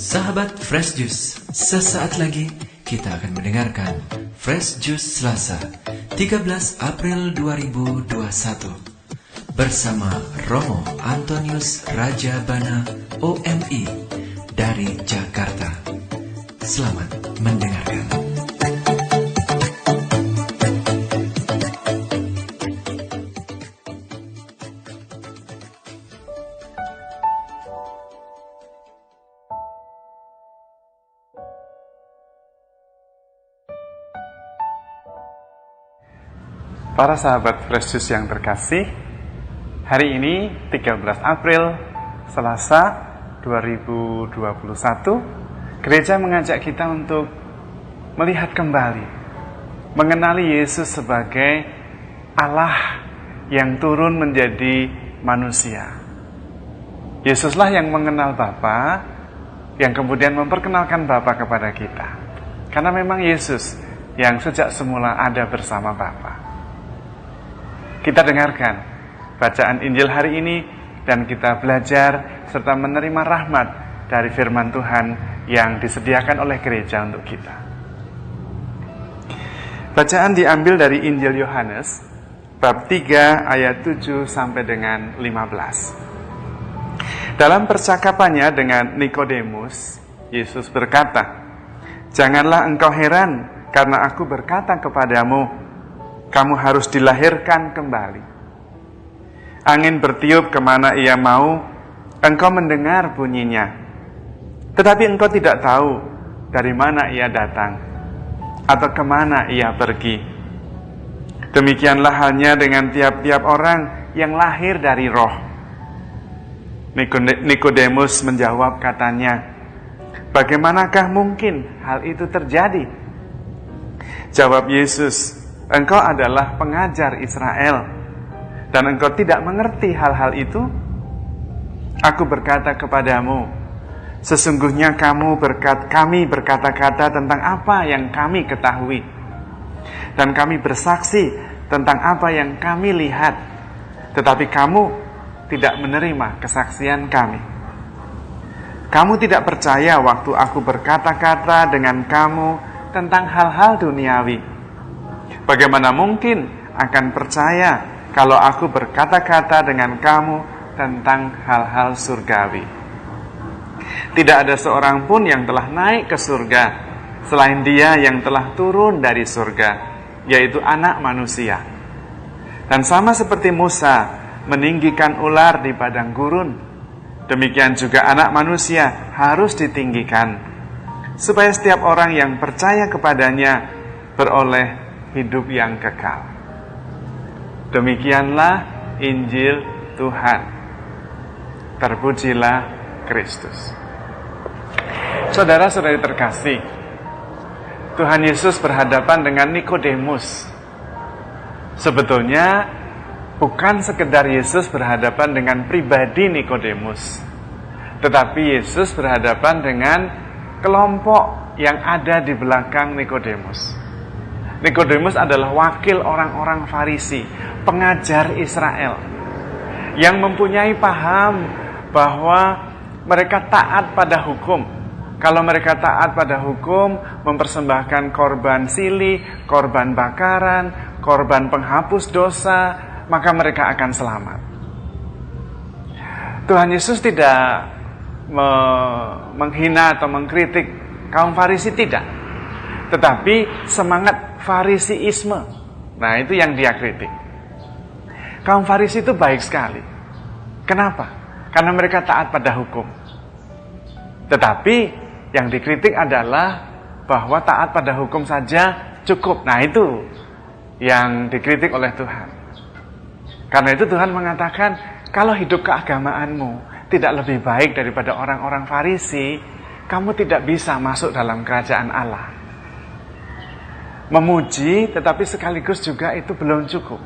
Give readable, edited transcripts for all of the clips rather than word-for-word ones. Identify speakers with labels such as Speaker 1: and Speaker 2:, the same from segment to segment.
Speaker 1: Sahabat Fresh Juice, sesaat lagi kita akan mendengarkan Fresh Juice Selasa 13 April 2021 bersama Romo Antonius Rajabana OMI dari Jakarta. Selamat mendengarkan.
Speaker 2: Para sahabat Fresh Juice yang terkasih, hari ini 13 April, Selasa 2021, gereja mengajak kita untuk melihat kembali, mengenali Yesus sebagai Allah yang turun menjadi manusia. Yesuslah yang mengenal Bapa, yang kemudian memperkenalkan Bapa kepada kita. Karena memang Yesus yang sejak semula ada bersama Bapa. Kita dengarkan bacaan Injil hari ini dan kita belajar serta menerima rahmat dari firman Tuhan yang disediakan oleh gereja untuk kita. Bacaan diambil dari Injil Yohanes bab 3 ayat 7 sampai dengan 15. Dalam percakapannya dengan Nikodemus, Yesus berkata, "Janganlah engkau heran karena aku berkata kepadamu, kamu harus dilahirkan kembali. Angin bertiup kemana ia mau, engkau mendengar bunyinya. Tetapi engkau tidak tahu dari mana ia datang, atau kemana ia pergi. Demikianlah halnya dengan tiap-tiap orang yang lahir dari roh." Nikodemus menjawab katanya, "Bagaimanakah mungkin hal itu terjadi?" Jawab Yesus, "Engkau adalah pengajar Israel, dan engkau tidak mengerti hal-hal itu? Aku berkata kepadamu, sesungguhnya kami berkata-kata tentang apa yang kami ketahui, dan kami bersaksi tentang apa yang kami lihat, tetapi kamu tidak menerima kesaksian kami. Kamu tidak percaya waktu aku berkata-kata dengan kamu tentang hal-hal duniawi. Bagaimana mungkin akan percaya kalau aku berkata-kata dengan kamu tentang hal-hal surgawi? Tidak ada seorang pun yang telah naik ke surga selain Dia yang telah turun dari surga, yaitu Anak Manusia. Dan sama seperti Musa meninggikan ular di padang gurun, demikian juga Anak Manusia harus ditinggikan, supaya setiap orang yang percaya kepadanya beroleh hidup yang kekal." Demikianlah Injil Tuhan. Terpujilah Kristus. Saudara-saudari terkasih, Tuhan Yesus berhadapan dengan Nikodemus. Sebetulnya bukan sekedar Yesus berhadapan dengan pribadi Nikodemus, tetapi Yesus berhadapan dengan kelompok yang ada di belakang Nikodemus. Nikodemus adalah wakil orang-orang Farisi, pengajar Israel, yang mempunyai paham bahwa mereka taat pada hukum. Kalau mereka taat pada hukum, mempersembahkan korban sili, korban bakaran, korban penghapus dosa, maka mereka akan selamat. Tuhan Yesus tidak menghina atau mengkritik kaum Farisi, tidak. Tetapi semangat Farisiisme, nah itu yang dia kritik. Kaum Farisi itu baik sekali. Kenapa? Karena mereka taat pada hukum. Tetapi yang dikritik adalah bahwa taat pada hukum saja cukup. Nah itu yang dikritik oleh Tuhan. Karena itu Tuhan mengatakan, kalau hidup keagamaanmu tidak lebih baik daripada orang-orang Farisi, kamu tidak bisa masuk dalam kerajaan Allah. Memuji tetapi sekaligus juga itu belum cukup.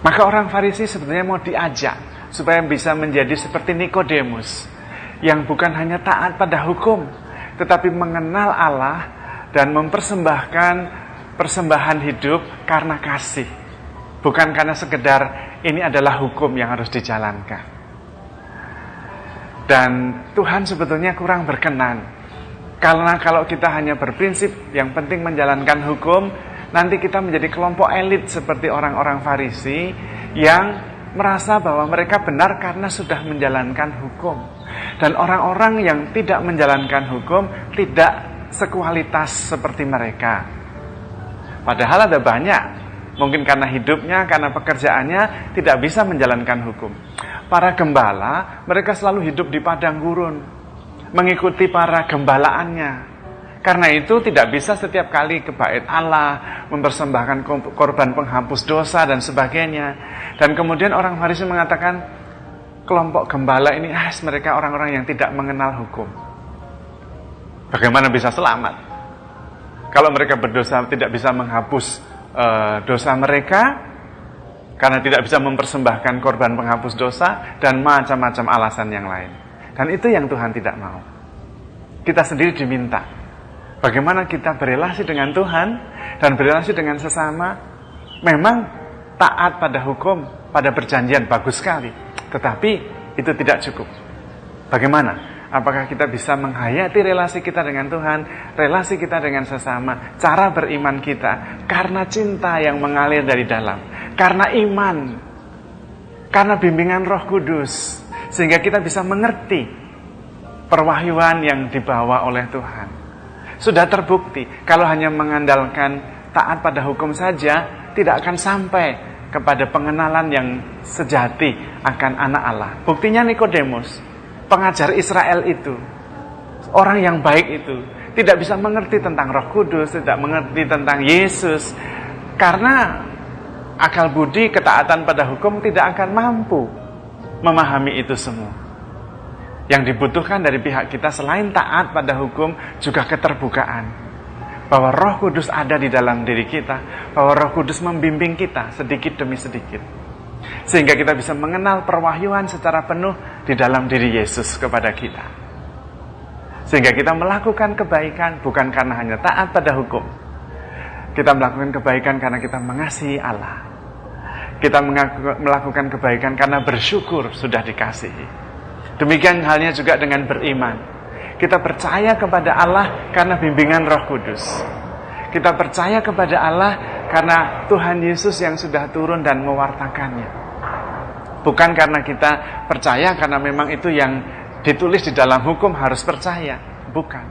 Speaker 2: Maka orang Farisi sebenarnya mau diajak supaya bisa menjadi seperti Nikodemus, yang bukan hanya taat pada hukum, tetapi mengenal Allah dan mempersembahkan persembahan hidup karena kasih, bukan karena sekedar ini adalah hukum yang harus dijalankan. Dan Tuhan sebetulnya kurang berkenan. Karena kalau kita hanya berprinsip yang penting menjalankan hukum, nanti kita menjadi kelompok elit seperti orang-orang Farisi yang merasa bahwa mereka benar karena sudah menjalankan hukum. Dan orang-orang yang tidak menjalankan hukum tidak sekualitas seperti mereka. Padahal ada banyak, mungkin karena hidupnya, karena pekerjaannya tidak bisa menjalankan hukum. Para gembala, mereka selalu hidup di padang gurun, mengikuti para gembalaannya. Karena itu tidak bisa setiap kali ke bait Allah, mempersembahkan korban penghapus dosa dan sebagainya. Dan kemudian orang Farisi mengatakan, kelompok gembala ini, mereka orang-orang yang tidak mengenal hukum. Bagaimana bisa selamat? Kalau mereka berdosa tidak bisa menghapus dosa mereka, karena tidak bisa mempersembahkan korban penghapus dosa, dan macam-macam alasan yang lain. Dan itu yang Tuhan tidak mau. Kita sendiri diminta. Bagaimana kita berelasi dengan Tuhan dan berelasi dengan sesama. Memang taat pada hukum, pada perjanjian bagus sekali. Tetapi itu tidak cukup. Bagaimana? Apakah kita bisa menghayati relasi kita dengan Tuhan, relasi kita dengan sesama, cara beriman kita, karena cinta yang mengalir dari dalam, karena iman, karena bimbingan Roh Kudus, sehingga kita bisa mengerti perwahyuan yang dibawa oleh Tuhan. Sudah terbukti, kalau hanya mengandalkan taat pada hukum saja, tidak akan sampai kepada pengenalan yang sejati akan anak Allah. Buktinya Nikodemus, pengajar Israel itu, orang yang baik itu, tidak bisa mengerti tentang Roh Kudus, tidak mengerti tentang Yesus, karena akal budi ketaatan pada hukum tidak akan mampu memahami itu semua. Yang dibutuhkan dari pihak kita selain taat pada hukum, juga keterbukaan. Bahwa Roh Kudus ada di dalam diri kita, bahwa Roh Kudus membimbing kita sedikit demi sedikit. Sehingga kita bisa mengenal perwahyuan secara penuh di dalam diri Yesus kepada kita. Sehingga kita melakukan kebaikan bukan karena hanya taat pada hukum. Kita melakukan kebaikan karena kita mengasihi Allah. Kita melakukan kebaikan karena bersyukur sudah dikasihi. Demikian halnya juga dengan beriman. Kita percaya kepada Allah karena bimbingan Roh Kudus. Kita percaya kepada Allah karena Tuhan Yesus yang sudah turun dan mewartakannya. Bukan karena kita percaya karena memang itu yang ditulis di dalam hukum harus percaya. Bukan.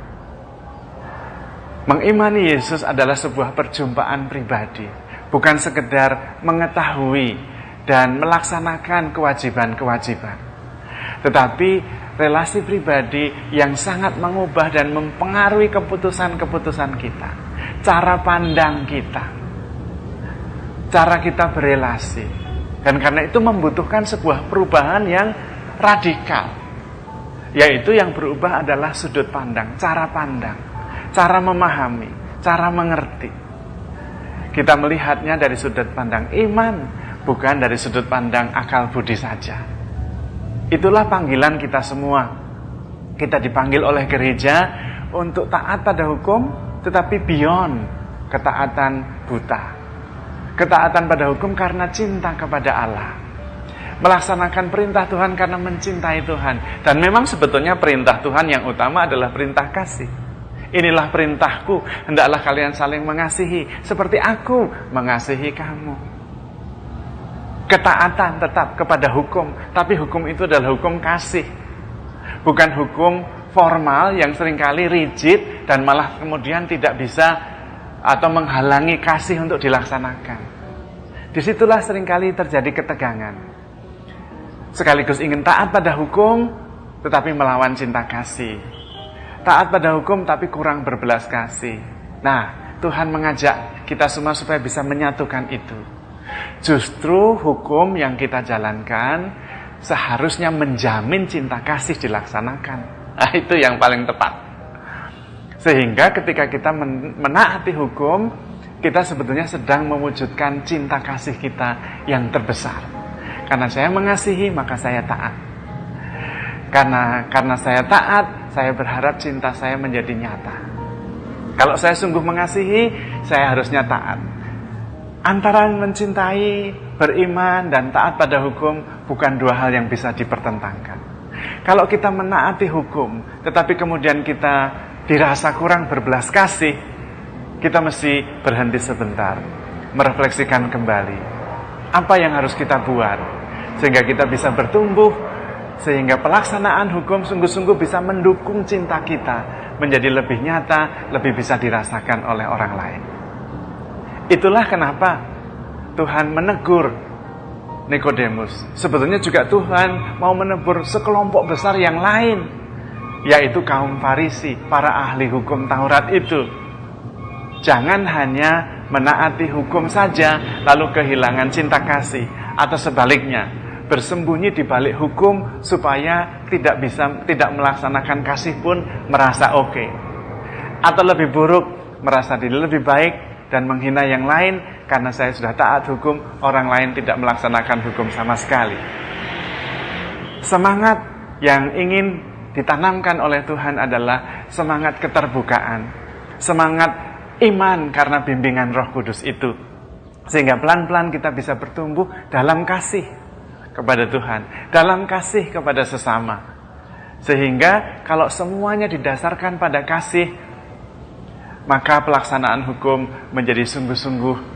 Speaker 2: Mengimani Yesus adalah sebuah perjumpaan pribadi. Bukan sekedar mengetahui dan melaksanakan kewajiban-kewajiban. Tetapi relasi pribadi yang sangat mengubah dan mempengaruhi keputusan-keputusan kita. Cara pandang kita, cara kita berelasi. Dan karena itu membutuhkan sebuah perubahan yang radikal. Yaitu yang berubah adalah sudut pandang, cara memahami, cara mengerti. Kita melihatnya dari sudut pandang iman, bukan dari sudut pandang akal budi saja. Itulah panggilan kita semua. Kita dipanggil oleh gereja untuk taat pada hukum, tetapi beyond ketaatan buta. Ketaatan pada hukum karena cinta kepada Allah. Melaksanakan perintah Tuhan karena mencintai Tuhan. Dan memang sebetulnya perintah Tuhan yang utama adalah perintah kasih. Inilah perintahku, hendaklah kalian saling mengasihi seperti aku mengasihi kamu. Ketaatan tetap kepada hukum, tapi hukum itu adalah hukum kasih. Bukan hukum formal yang seringkali rigid dan malah kemudian tidak bisa atau menghalangi kasih untuk dilaksanakan. Disitulah seringkali terjadi ketegangan. Sekaligus ingin taat pada hukum, tetapi melawan cinta kasih. Taat pada hukum, tapi kurang berbelas kasih. Nah, Tuhan mengajak kita semua supaya bisa menyatukan itu. Justru hukum yang kita jalankan seharusnya menjamin cinta kasih dilaksanakan. Nah, itu yang paling tepat. Sehingga ketika kita menaati hukum, kita sebetulnya sedang mewujudkan cinta kasih kita yang terbesar. Karena saya mengasihi, maka saya taat. Karena saya taat, saya berharap cinta saya menjadi nyata. Kalau saya sungguh mengasihi, saya harusnya taat. Antara mencintai, beriman, dan taat pada hukum bukan dua hal yang bisa dipertentangkan. Kalau kita menaati hukum, tetapi kemudian kita dirasa kurang berbelas kasih, kita mesti berhenti sebentar, merefleksikan kembali apa yang harus kita buat, sehingga kita bisa bertumbuh, sehingga pelaksanaan hukum sungguh-sungguh bisa mendukung cinta kita menjadi lebih nyata, lebih bisa dirasakan oleh orang lain. Itulah kenapa Tuhan menegur Nikodemus. Sebetulnya juga Tuhan mau menegur sekelompok besar yang lain, yaitu kaum Farisi, para ahli hukum Taurat itu. Jangan hanya menaati hukum saja lalu kehilangan cinta kasih, atau sebaliknya, bersembunyi di balik hukum supaya tidak melaksanakan kasih pun merasa oke. Atau lebih buruk, merasa diri lebih baik dan menghina yang lain karena saya sudah taat hukum, orang lain tidak melaksanakan hukum sama sekali. Semangat yang ingin ditanamkan oleh Tuhan adalah semangat keterbukaan, semangat iman karena bimbingan Roh Kudus itu, sehingga pelan-pelan kita bisa bertumbuh dalam kasih kepada Tuhan, dalam kasih kepada sesama. Sehingga kalau semuanya didasarkan pada kasih, maka pelaksanaan hukum menjadi sungguh-sungguh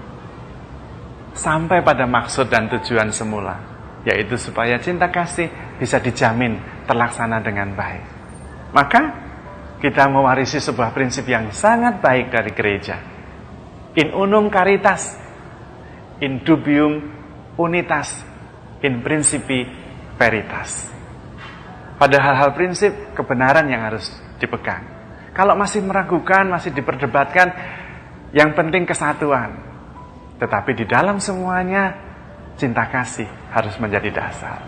Speaker 2: sampai pada maksud dan tujuan semula, yaitu supaya cinta kasih bisa dijamin terlaksana dengan baik. Maka kita mewarisi sebuah prinsip yang sangat baik dari gereja. In unum caritas, in dubium unitas, in principi veritas. Pada hal-hal prinsip kebenaran yang harus dipegang. Kalau masih meragukan, masih diperdebatkan, yang penting kesatuan. Tetapi di dalam semuanya, cinta kasih harus menjadi dasar.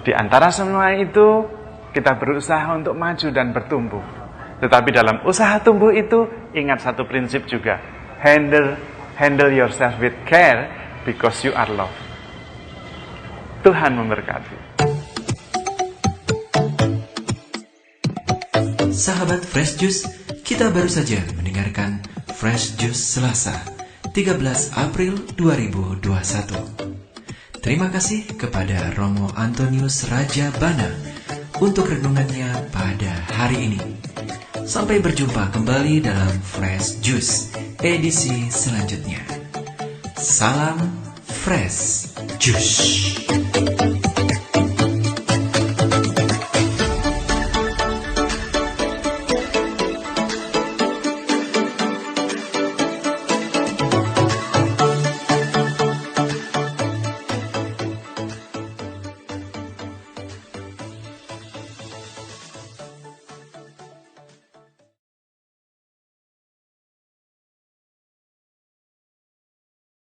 Speaker 2: Di antara semua itu, kita berusaha untuk maju dan bertumbuh. Tetapi dalam usaha tumbuh itu, ingat satu prinsip juga. Handle yourself with care because you are loved. Tuhan memberkati.
Speaker 1: Sahabat Fresh Juice, kita baru saja mendengarkan Fresh Juice Selasa, 13 April 2021. Terima kasih kepada Romo Antonius Raja Bana untuk renungannya pada hari ini. Sampai berjumpa kembali dalam Fresh Juice edisi selanjutnya. Salam Fresh Juice.